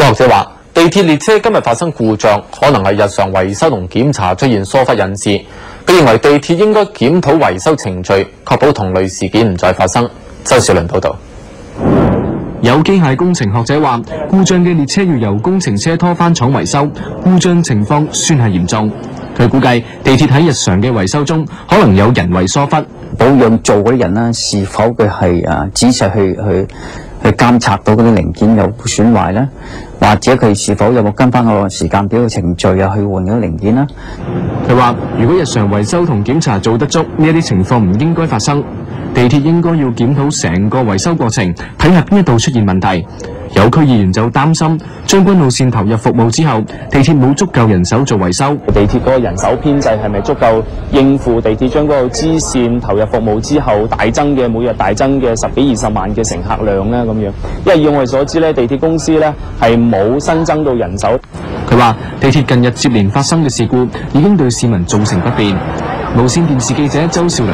有學者話，地鐵列車今日發生故障，可能係日常維修同檢查出現疏忽引致。佢認為地鐵應該檢討維修程序，確保同類事件唔再發生。周小倫報導。有機械工程學者話，故障嘅列車要由工程車拖返廠維修，故障情況算係嚴重。佢估計地鐵喺日常嘅維修中，可能有人為疏忽。保養做嗰啲人啦，是否佢係仔細去監察到嗰啲零件有損壞咧，或者佢是否有冇跟翻個時間表嘅程序去換嗰啲零件啦？佢話：如果日常維修同檢查做得足，呢一啲情況唔應該發生。地鐵應該要檢討成個維修過程，睇下邊一度出現問題。有區議員就擔心將軍澳線投入服務之後，地鐵冇足夠人手做維修。地鐵嗰個人手編制係咪足夠應付地鐵將嗰個支線投入服務之後每日大增嘅10幾20萬嘅乘客量呢？咁樣，因為以我哋所知咧，地鐵公司咧係冇新增到人手。佢話：地鐵近日接連發生嘅事故已經對市民造成不便。無線電視記者周少良。